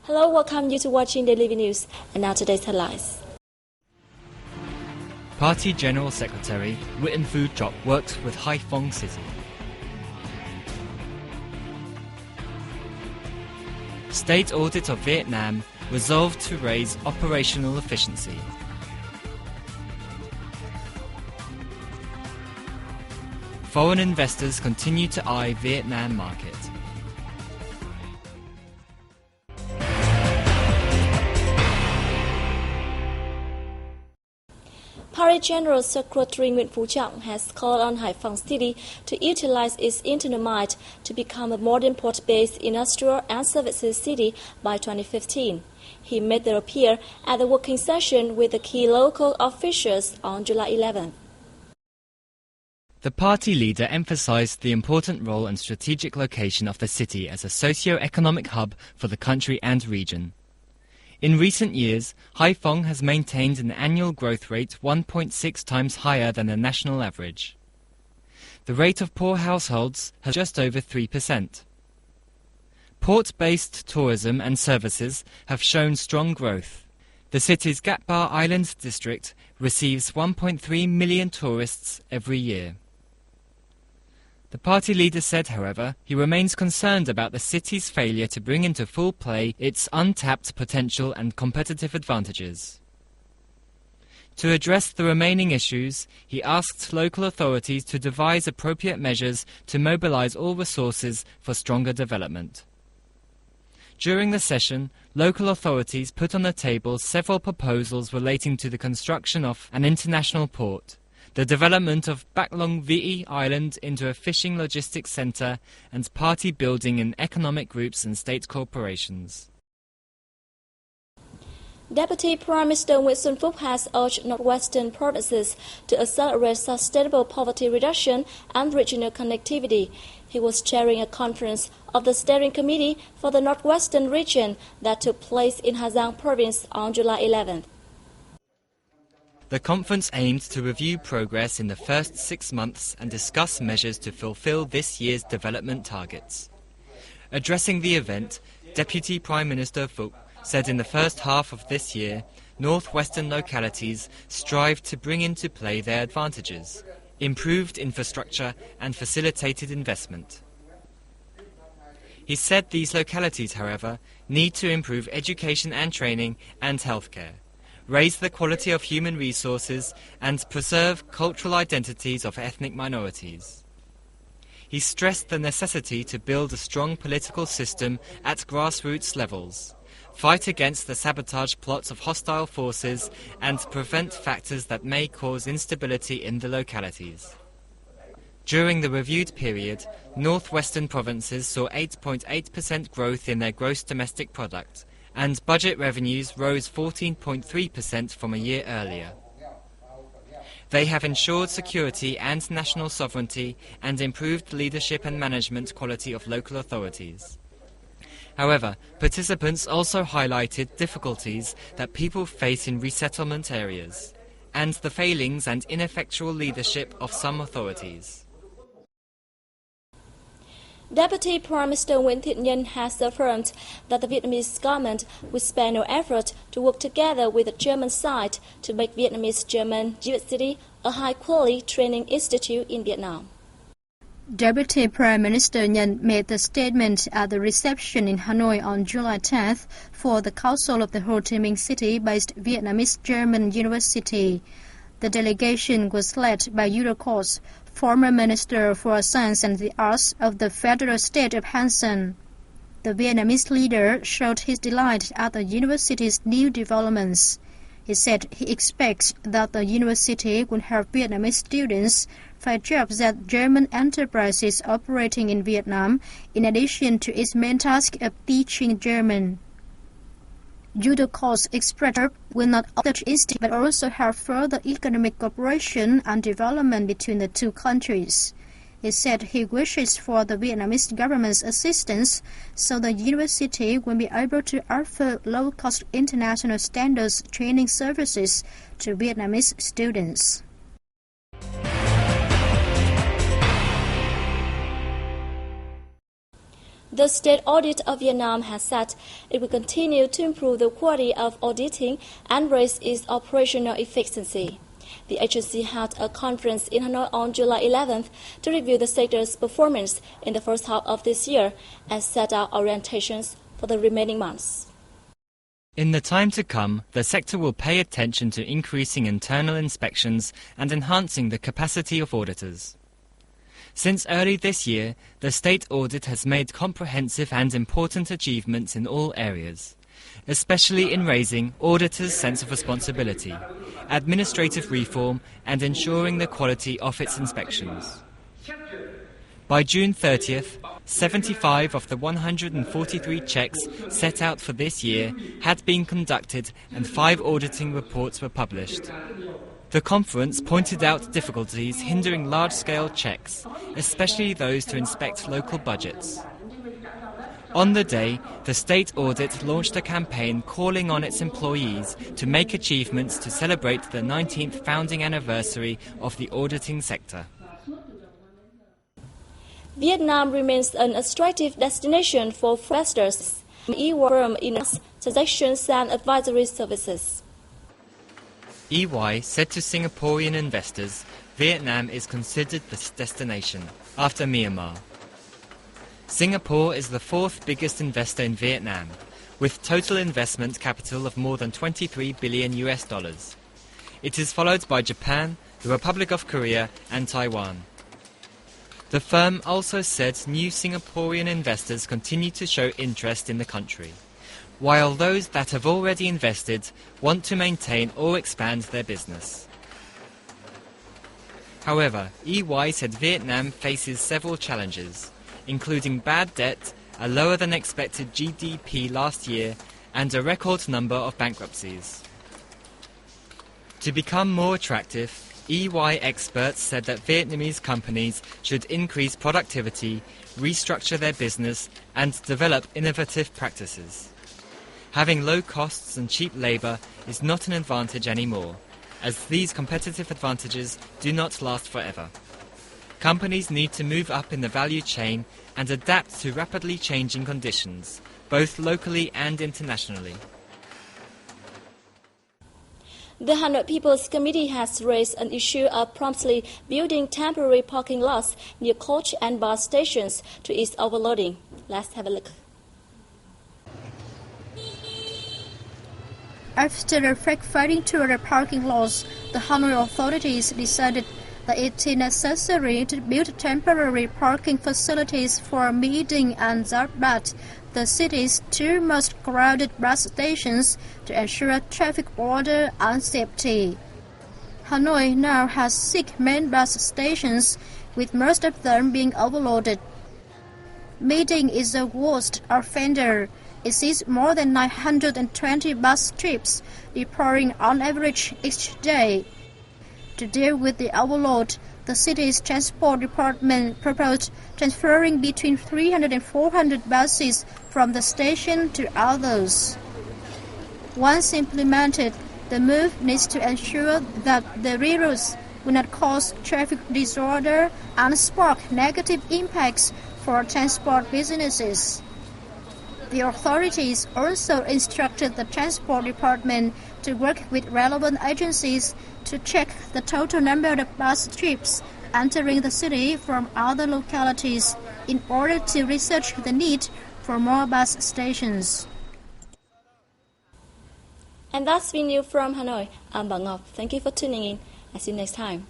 Hello, welcome you to watching Daily News, and now today's headlines. Party General Secretary Witten Food Chok works with Hai Phong City. State audit of Vietnam resolved to raise operational efficiency. Foreign investors continue to eye Vietnam market. Party General Secretary Nguyễn Phú Trọng has called on Hai Phong City to utilize its internal might to become a modern port-based industrial and services city by 2015. He made the appeal at the working session with the key local officials on July 11th. The party leader emphasized the important role and strategic location of the city as a socio-economic hub for the country and region. In recent years, Hai Phong has maintained an annual growth rate 1.6 times higher than the national average. The rate of poor households has just over 3%. Port-based tourism and services have shown strong growth. The city's Gat Ba Island district receives 1.3 million tourists every year. The party leader said, however, he remains concerned about the city's failure to bring into full play its untapped potential and competitive advantages. To address the remaining issues, he asked local authorities to devise appropriate measures to mobilize all resources for stronger development. During the session, local authorities put on the table several proposals relating to the construction of an international port, the development of Bac Long Vĩ Island into a fishing logistics centre, and party building in economic groups and state corporations. Deputy Prime Minister Nguyễn Xuân Phúc has urged northwestern provinces to accelerate sustainable poverty reduction and regional connectivity. He was chairing a conference of the Steering Committee for the Northwestern region that took place in Hà Giang Province on July 11th. The conference aimed to review progress in the first 6 months and discuss measures to fulfill this year's development targets. Addressing the event, Deputy Prime Minister Phúc said in the first half of this year, northwestern localities strive to bring into play their advantages, improved infrastructure and facilitated investment. He said these localities, however, need to improve education and training and healthcare, raise the quality of human resources and preserve cultural identities of ethnic minorities. He stressed the necessity to build a strong political system at grassroots levels, fight against the sabotage plots of hostile forces and prevent factors that may cause instability in the localities. During the reviewed period, northwestern provinces saw 8.8% growth in their gross domestic product, and budget revenues rose 14.3% from a year earlier. They have ensured security and national sovereignty and improved leadership and management quality of local authorities. However, participants also highlighted difficulties that people face in resettlement areas and the failings and ineffectual leadership of some authorities. Deputy Prime Minister Nguyễn Thiện Nhân has affirmed that the Vietnamese government will spare no effort to work together with the German side to make Vietnamese German University a high-quality training institute in Vietnam. Deputy Prime Minister Nhân made the statement at the reception in Hanoi on July 10th for the Council of the Ho Chi Minh City-based Vietnamese German University. The delegation was led by Udo Kos, former Minister for Science and the Arts of the Federal State of Han Sen. The Vietnamese leader showed his delight at the university's new developments. He said he expects that the university will help Vietnamese students find jobs at German enterprises operating in Vietnam, in addition to its main task of teaching German. Udo Kos expressed hope will not only the institute but also help further economic cooperation and development between the two countries. He said he wishes for the Vietnamese government's assistance so the university will be able to offer low-cost international standards training services to Vietnamese students. The State Audit of Vietnam has said it will continue to improve the quality of auditing and raise its operational efficiency. The agency held a conference in Hanoi on July 11th to review the sector's performance in the first half of this year and set out orientations for the remaining months. In the time to come, the sector will pay attention to increasing internal inspections and enhancing the capacity of auditors. Since early this year, the state audit has made comprehensive and important achievements in all areas, especially in raising auditors' sense of responsibility, administrative reform, and ensuring the quality of its inspections. By June 30th, 75 of the 143 checks set out for this year had been conducted and 5 auditing reports were published. The conference pointed out difficulties hindering large-scale checks, especially those to inspect local budgets. On the day, the state audit launched a campaign calling on its employees to make achievements to celebrate the 19th founding anniversary of the auditing sector. Vietnam remains an attractive destination for investors. firm in transactions and advisory services. EY said to Singaporean investors, Vietnam is considered the destination after Myanmar. Singapore is the 4th biggest investor in Vietnam, with total investment capital of more than $23 billion. It is followed by Japan, the Republic of Korea, and Taiwan. The firm also said new Singaporean investors continue to show interest in the country, while those that have already invested want to maintain or expand their business. However, EY said Vietnam faces several challenges, including bad debt, a lower than expected GDP last year, and a record number of bankruptcies. To become more attractive, EY experts said that Vietnamese companies should increase productivity, restructure their business, and develop innovative practices. Having low costs and cheap labour is not an advantage anymore, as these competitive advantages do not last forever. Companies need to move up in the value chain and adapt to rapidly changing conditions, both locally and internationally. The Hanoi People's Committee has raised an issue of promptly building temporary parking lots near coach and bus stations to ease overloading. Let's have a look. After a fact-finding tour of parking lots, the Hanoi authorities decided that it is necessary to build temporary parking facilities for My Dinh and Giáp Bát, the city's 2 most crowded bus stations, to ensure traffic order and safety. Hanoi now has 6 main bus stations, with most of them being overloaded. My Dinh is the worst offender. It sees more than 920 bus trips, departing on average each day. To deal with the overload, the city's transport department proposed transferring between 300 and 400 buses from the station to others. Once implemented, the move needs to ensure that the reroutes will not cause traffic disorder and spark negative impacts for transport businesses. The authorities also instructed the transport department to work with relevant agencies to check the total number of bus trips entering the city from other localities in order to research the need for more bus stations. And that's VNA from Hanoi. I'm Bà Ngọc. Thank you for tuning in. I'll see you next time.